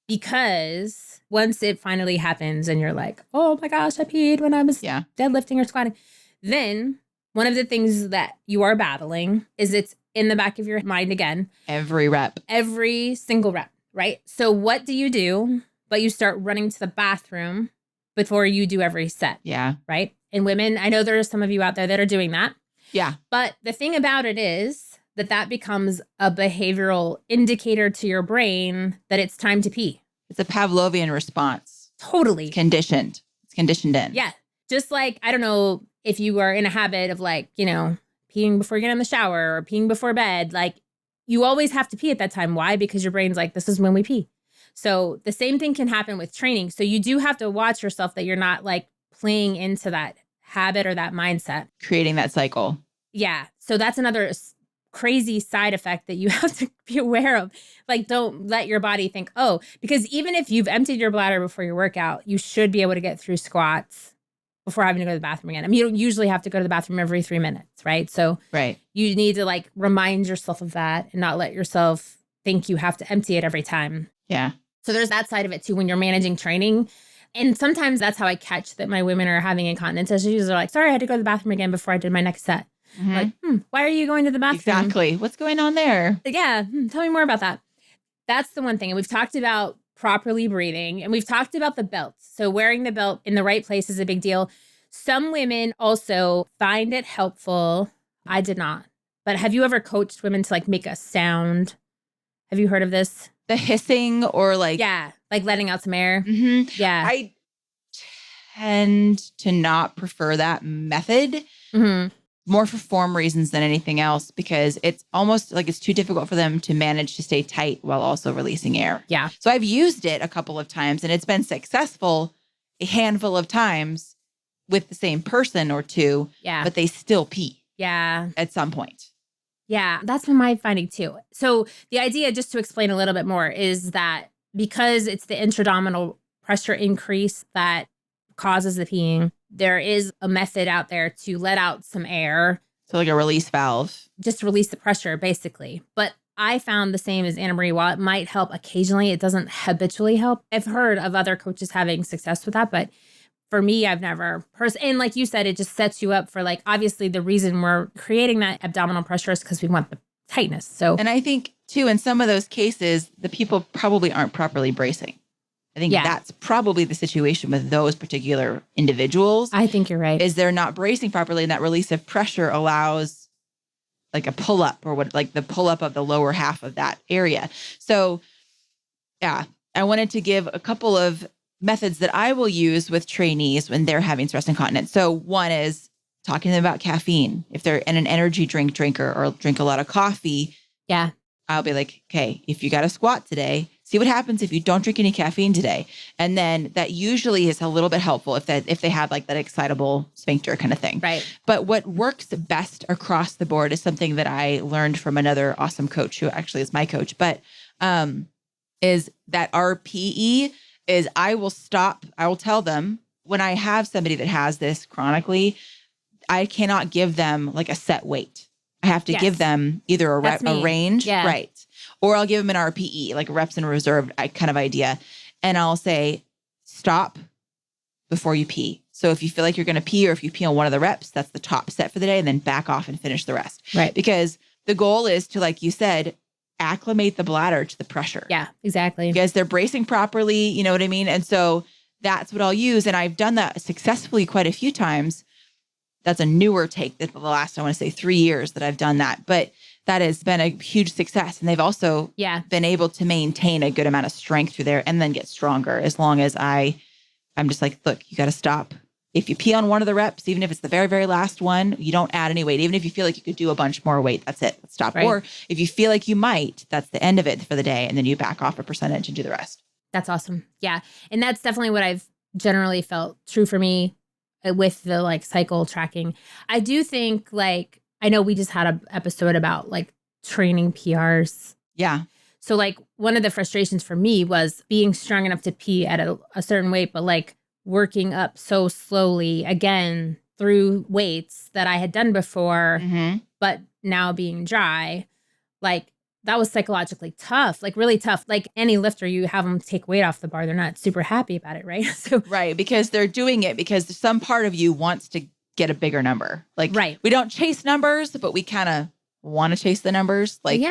because once it finally happens and you're like, oh my gosh, I peed when I was deadlifting or squatting, then one of the things that you are battling is it's in the back of your mind again. Every rep. Every single rep, right? So what do? But you start running to the bathroom before you do every set. Yeah. Right? And women, I know there are some of you out there that are doing that. Yeah. But the thing about it is that becomes a behavioral indicator to your brain that it's time to pee. It's a Pavlovian response. Totally. It's conditioned in. Yeah. Just like, I don't know if you are in a habit of like, peeing before you get in the shower or peeing before bed, like you always have to pee at that time. Why? Because your brain's like, this is when we pee. So the same thing can happen with training. So you do have to watch yourself that you're not like playing into that habit or that mindset. Creating that cycle. Yeah. So that's another crazy side effect that you have to be aware of. Like, don't let your body think, because even if you've emptied your bladder before your workout, you should be able to get through squats before having to go to the bathroom again. I mean, you don't usually have to go to the bathroom every 3 minutes, right? So you need to like remind yourself of that and not let yourself think you have to empty it every time. Yeah. So there's that side of it too when you're managing training. And sometimes that's how I catch that my women are having incontinence issues. They're like, sorry, I had to go to the bathroom again before I did my next set. Like, why are you going to the bathroom? Exactly. What's going on there? Yeah. Tell me more about that. That's the one thing. And we've talked about properly breathing, and we've talked about the belt. So wearing the belt in the right place is a big deal. Some women also find it helpful. I did not. But have you ever coached women to like make a sound? Have you heard of this? The hissing or like... Yeah. Like letting out some air. Mm-hmm. Yeah. I tend to not prefer that method. More for form reasons than anything else, because it's almost like it's too difficult for them to manage to stay tight while also releasing air. Yeah. So I've used it a couple of times and it's been successful a handful of times with the same person or two. Yeah. But they still pee. Yeah. At some point. Yeah. That's been my finding too. So the idea, just to explain a little bit more, is that because it's the intra-abdominal pressure increase that causes the peeing, there is a method out there to let out some air. So like a release valve. Just release the pressure, basically. But I found the same as Anna Marie. While it might help occasionally, it doesn't habitually help. I've heard of other coaches having success with that, but for me, I've never. And like you said, it just sets you up for like, obviously the reason we're creating that abdominal pressure is because we want the tightness. So, and I think too, in some of those cases, the people probably aren't properly bracing. I think that's probably the situation with those particular individuals. I think you're right. Is they're not bracing properly, and that release of pressure allows like a pull up or what, like the pull up of the lower half of that area. So yeah, I wanted to give a couple of methods that I will use with trainees when they're having stress incontinence. So one is talking to them about caffeine. If they're an energy drinker or drink a lot of coffee, I'll be like, okay, if you got to squat today, see what happens if you don't drink any caffeine today. And then that usually is a little bit helpful if they have like that excitable sphincter kind of thing. Right. But what works best across the board is something that I learned from another awesome coach who actually is my coach, but is that RPE is I will tell them when I have somebody that has this chronically, I cannot give them like a set weight. I have to give them either a range, right? Or I'll give them an RPE, like a reps in reserve kind of idea. and I'll say, stop before you pee. So if you feel like you're going to pee or if you pee on one of the reps, that's the top set for the day, and then back off and finish the rest. Right. Because the goal is to, like you said, acclimate the bladder to the pressure. Yeah, exactly. Because they're bracing properly, you know what I mean? And so that's what I'll use. And I've done that successfully quite a few times. That's a newer take that the last, I want to say 3 years that I've done that. But that has been a huge success. And they've also been able to maintain a good amount of strength through there and then get stronger as long as I'm just like, look, you got to stop. If you pee on one of the reps, even if it's the very, very last one, you don't add any weight. Even if you feel like you could do a bunch more weight, that's it. Let's stop. Right. Or if you feel like you might, that's the end of it for the day. And then you back off a percentage and do the rest. That's awesome. Yeah. And that's definitely what I've generally felt true for me with the like cycle tracking. I do think like, I know we just had an episode about like training PRs. Yeah. So like one of the frustrations for me was being strong enough to pee at a certain weight, but like working up so slowly again through weights that I had done before, but now being dry, like that was psychologically tough, like really tough. Like any lifter, you have them take weight off the bar. They're not super happy about it, right? So right, because they're doing it because some part of you wants to get a bigger number. Like we don't chase numbers, but we kind of want to chase the numbers. Like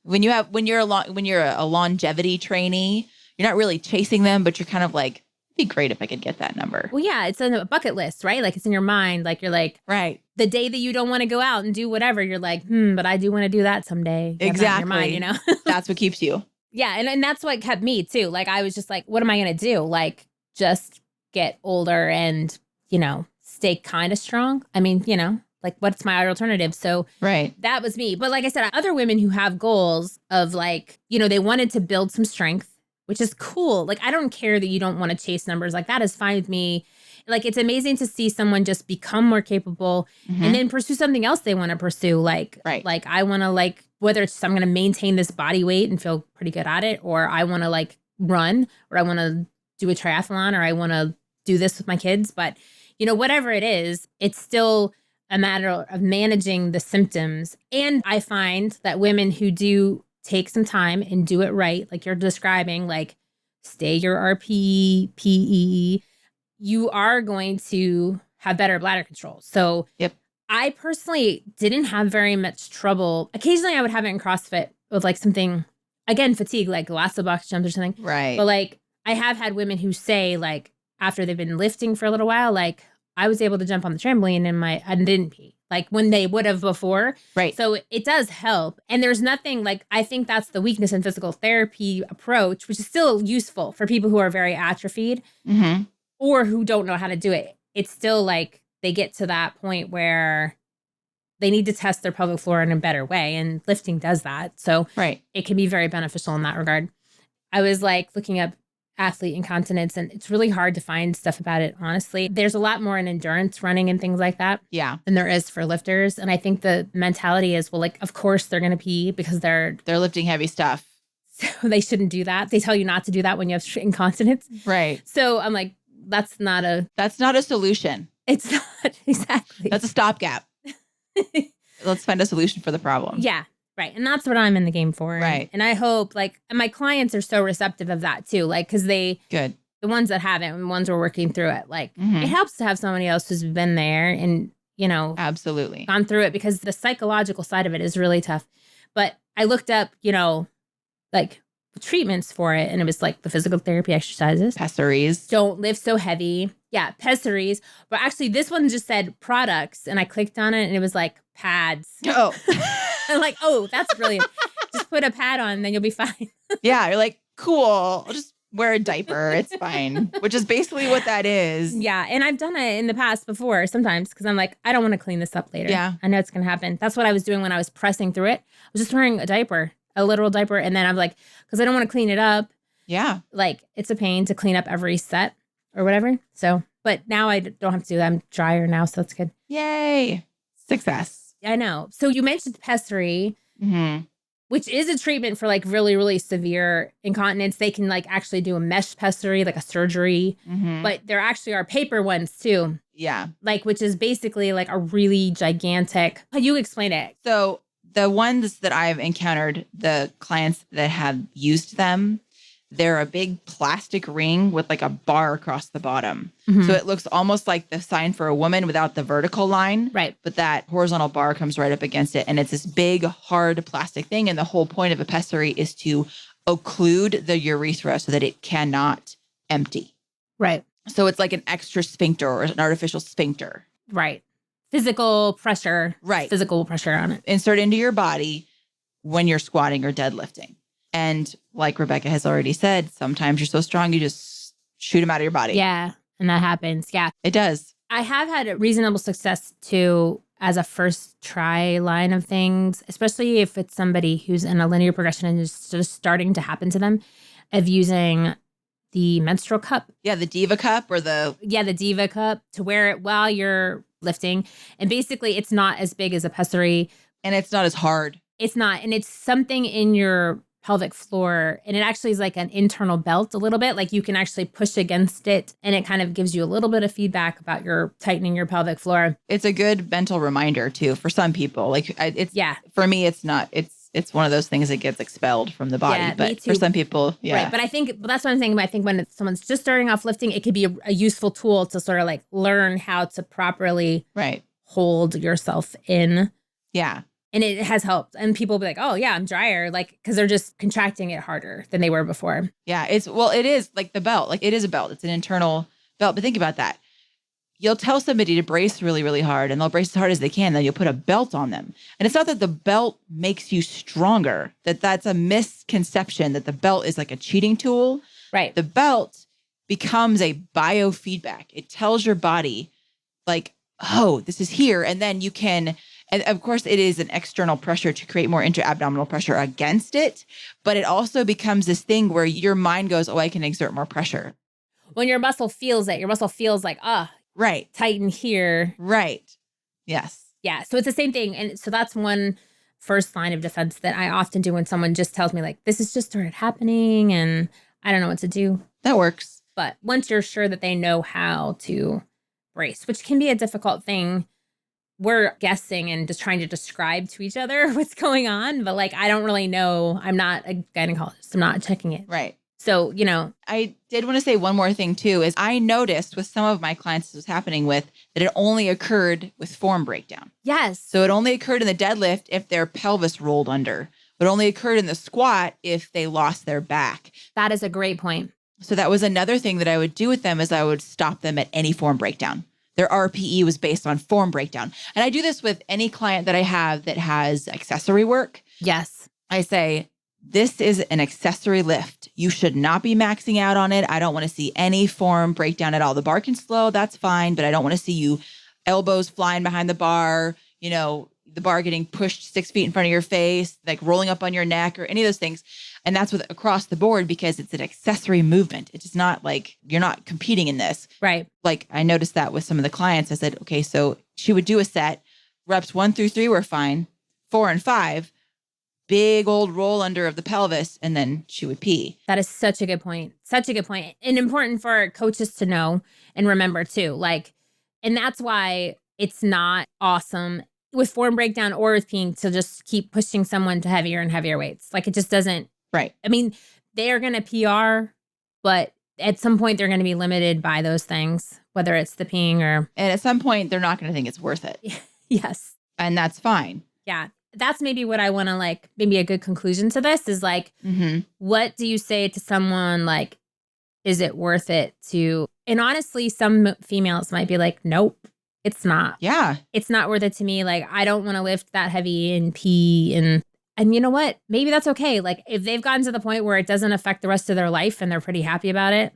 when you're a longevity trainee, you're not really chasing them, but you're kind of like, be great if I could get that number. Well, yeah, it's in a bucket list, right? Like it's in your mind. Like you're like, right. The day that you don't want to go out and do whatever, you're like, but I do want to do that someday. Exactly. In your mind, you know? That's what keeps you. Yeah. And that's what kept me too. Like I was just like, what am I going to do? Like just get older and, you know, stay kind of strong. I mean, you know, like what's my alternative? So that was me. But like I said, other women who have goals of like, you know, they wanted to build some strength, which is cool. Like, I don't care that you don't want to chase numbers. Like, that is fine with me. Like, it's amazing to see someone just become more capable and then pursue something else they want to pursue. Like, like I want to like, whether it's I'm going to maintain this body weight and feel pretty good at it, or I want to like run, or I want to do a triathlon, or I want to do this with my kids. But, you know, whatever it is, it's still a matter of managing the symptoms. And I find that women who do take some time and do it right, like you're describing, like stay your RPE, PE, you are going to have better bladder control. So I personally didn't have very much trouble. Occasionally I would have it in CrossFit with like something, again, fatigue, like lots of box jumps or something. Right. But like I have had women who say like after they've been lifting for a little while, like I was able to jump on the trampoline and didn't pee. Like when they would have before. Right. So it does help. And there's nothing like, I think that's the weakness in physical therapy approach, which is still useful for people who are very atrophied or who don't know how to do it. It's still like they get to that point where they need to test their pelvic floor in a better way. And lifting does that. So it can be very beneficial in that regard. I was like looking up athlete incontinence, and it's really hard to find stuff about it, honestly. There's a lot more in endurance running and things like that than there is for lifters. And I think the mentality is, well, like, of course they're going to pee because they're lifting heavy stuff. So they shouldn't do that. They tell you not to do that when you have incontinence. Right. So I'm like, that's not a solution. It's not. Exactly. That's a stopgap. Let's find a solution for the problem. Yeah. Right. And that's what I'm in the game for. Right. And I hope like, and my clients are so receptive of that too. Like, cause the ones that haven't and the ones who are working through it, like it helps to have somebody else who's been there and, you know, absolutely gone through it, because the psychological side of it is really tough. But I looked up, you know, like treatments for it, and it was like the physical therapy exercises. Pessaries. Don't lift so heavy. Yeah, pessaries. But actually this one just said products, and I clicked on it and it was like pads. Oh. I'm like, oh, that's brilliant. Just put a pad on, then you'll be fine. Yeah, you're like, cool. I'll just wear a diaper. It's fine. Which is basically what that is. Yeah, and I've done it in the past before sometimes, because I'm like, I don't want to clean this up later. Yeah. I know it's going to happen. That's what I was doing when I was pressing through it. I was just wearing a diaper, a literal diaper. And then I'm like, because I don't want to clean it up. Yeah. Like, it's a pain to clean up every set or whatever. So, but now I don't have to do that. I'm drier now, so it's good. Yay. Success. I know. So you mentioned pessary, which is a treatment for like really, really severe incontinence. They can like actually do a mesh pessary, like a surgery, but there actually are paper ones too. Yeah. Like, which is basically like a really gigantic, how you explain it? So the ones that I've encountered, the clients that have used them, they're a big plastic ring with like a bar across the bottom. So it looks almost like the sign for a woman without the vertical line. Right. But that horizontal bar comes right up against it. And it's this big, hard plastic thing. And the whole point of a pessary is to occlude the urethra so that it cannot empty. Right. So it's like an extra sphincter or an artificial sphincter. Right. Physical pressure. Right. Physical pressure on it. Insert into your body when you're squatting or deadlifting. And like Rebecca has already said, sometimes you're so strong, you just shoot them out of your body. Yeah. And that happens. Yeah. It does. I have had a reasonable success too as a first try line of things, especially if it's somebody who's in a linear progression and is just starting to happen to them, of using the menstrual cup. Yeah, the Diva cup or the Diva cup, to wear it while you're lifting. And basically it's not as big as a pessary. And it's not as hard. It's not. And it's something in your pelvic floor. And it actually is like an internal belt a little bit. Like you can actually push against it. And it kind of gives you a little bit of feedback about your tightening your pelvic floor. It's a good mental reminder too for some people. Like it's for me, it's not. It's one of those things that gets expelled from the body. But for some people, Right. But I think that's what I'm saying. I think when someone's just starting off lifting, it could be a useful tool to sort of like learn how to properly hold yourself in. Yeah. And it has helped. And people will be like, oh, yeah, I'm drier. Like, because they're just contracting it harder than they were before. Yeah. It is like the belt. Like it is a belt. It's an internal belt. But think about that. You'll tell somebody to brace really, really hard and they'll brace as hard as they can. Then you'll put a belt on them. And it's not that the belt makes you stronger, that's a misconception that the belt is like a cheating tool. Right. The belt becomes a biofeedback. It tells your body like, oh, this is here. And then you can, and of course it is an external pressure to create more intra-abdominal pressure against it. But it also becomes this thing where your mind goes, oh, I can exert more pressure. When your muscle feels it, your muscle feels like, right. Tighten here. Right. Yes. Yeah. So it's the same thing. And so that's one first line of defense that I often do when someone just tells me like, this has just started happening and I don't know what to do. That works. But once you're sure that they know how to brace, which can be a difficult thing, we're guessing and just trying to describe to each other what's going on. But like, I don't really know. I'm not a gynecologist. I'm not checking it. Right. So, I did want to say one more thing too, is I noticed with some of my clients this was happening with that it only occurred with form breakdown. Yes. So it only occurred in the deadlift if their pelvis rolled under, but only occurred in the squat if they lost their back. That is a great point. So that was another thing that I would do with them is I would stop them at any form breakdown. Their RPE was based on form breakdown. And I do this with any client that I have that has accessory work. Yes. I say, this is an accessory lift. You should not be maxing out on it. I don't want to see any form breakdown at all. The bar can slow, that's fine, but I don't want to see you elbows flying behind the bar, the bar getting pushed 6 feet in front of your face, like rolling up on your neck or any of those things. And that's with across the board because it's an accessory movement. It's not like you're not competing in this. Right. Like I noticed that with some of the clients. I said, okay, so she would do a set. Reps 1 through 3 were fine. 4 and 5, big old roll under of the pelvis, and then she would pee. That is such a good point. Such a good point. And important for coaches to know and remember too. Like, and that's why it's not awesome with form breakdown or with peeing to just keep pushing someone to heavier and heavier weights. Like it just doesn't. Right. I mean, they are going to PR, but at some point they're going to be limited by those things, whether it's the peeing or. And at some point they're not going to think it's worth it. Yes. And that's fine. Yeah. That's maybe what I want to like, maybe a good conclusion to this is like, what do you say to someone like, is it worth it to, and honestly, some females might be like, nope, it's not. Yeah. It's not worth it to me. Like, I don't want to lift that heavy and pee. And you know what? Maybe that's okay. Like if they've gotten to the point where it doesn't affect the rest of their life and they're pretty happy about it.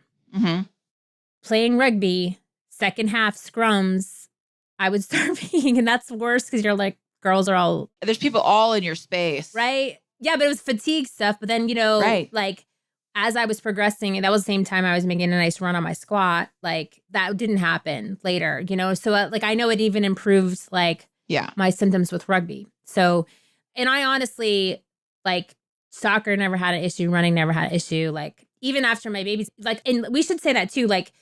Playing rugby, second half scrums, I would start peeing. And that's worse because you're like, girls are all. There's people all in your space. Right. Yeah. But it was fatigue stuff. But then, like as I was progressing, and that was the same time I was making a nice run on my squat, like that didn't happen later, So like, I know it even improved like my symptoms with rugby. So, and I honestly like soccer never had an issue. Running never had an issue. Like even after my babies, like, and we should say that too. Like,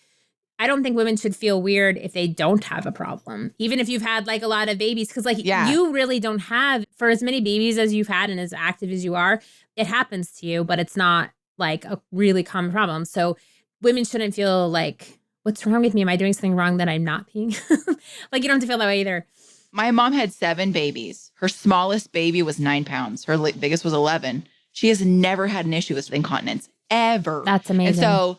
I don't think women should feel weird if they don't have a problem, even if you've had like a lot of babies. Cause like you really don't have, for as many babies as you've had and as active as you are, it happens to you, but it's not like a really common problem. So women shouldn't feel like, what's wrong with me? Am I doing something wrong that I'm not peeing? Like, you don't have to feel that way either. My mom had 7 babies. Her smallest baby was 9 pounds. Her biggest was 11. She has never had an issue with incontinence, ever. That's amazing. And so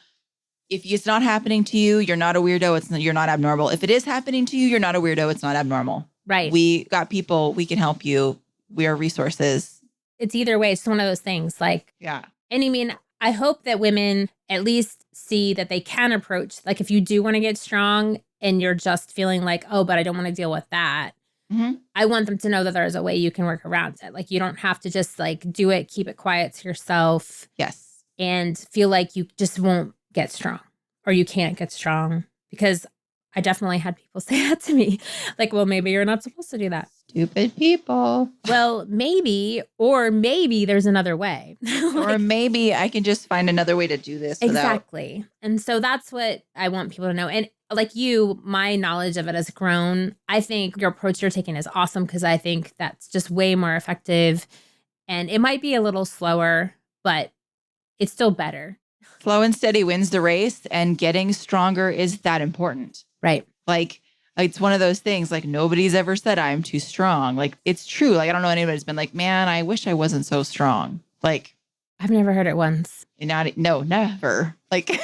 if it's not happening to you, you're not a weirdo. You're not abnormal. If it is happening to you, you're not a weirdo. It's not abnormal. Right. We got people. We can help you. We are resources. It's either way. It's one of those things. Like, yeah. And I mean, I hope that women at least see that they can approach, like if you do want to get strong and you're just feeling like, oh, but I don't want to deal with that. Mm-hmm. I want them to know that there's a way you can work around it. Like, you don't have to just like do it, keep it quiet to yourself. Yes. And feel like you just won't get strong or you can't get strong, because I definitely had people say that to me. Like, well, maybe you're not supposed to do that. Stupid people. Well, maybe, or maybe there's another way. Or maybe I can just find another way to do this. Exactly. And so that's what I want people to know. And like you, my knowledge of it has grown. I think your approach you're taking is awesome, because I think that's just way more effective. And it might be a little slower, but it's still better. Slow and steady wins the race, and getting stronger is that important. Right. Like, it's one of those things, like, nobody's ever said I'm too strong. Like, it's true. Like, I don't know anybody who's been like, man, I wish I wasn't so strong. Like, I've never heard it once. No, never. Like,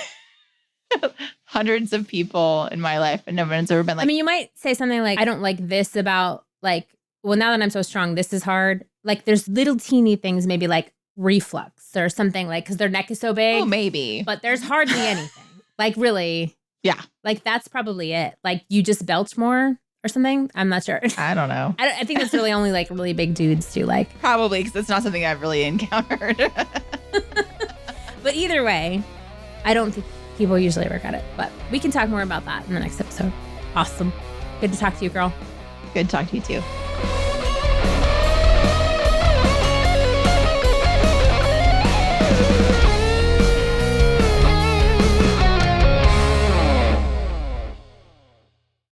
hundreds of people in my life, and no one's ever been like, I mean, you might say something like, I don't like this about, like, well, now that I'm so strong, this is hard. Like, there's little teeny things, maybe like reflux or something, like, because their neck is so big. oh, maybe. But there's hardly anything. Like, really. Yeah. Like, that's probably it. Like, you just belch more or something. I'm not sure. I don't know. I think that's really only like really big dudes do, like. Probably, because it's not something I've really encountered. But either way, I don't think people usually regret it. But we can talk more about that in the next episode. Awesome. Good to talk to you, girl. Good to talk to you too.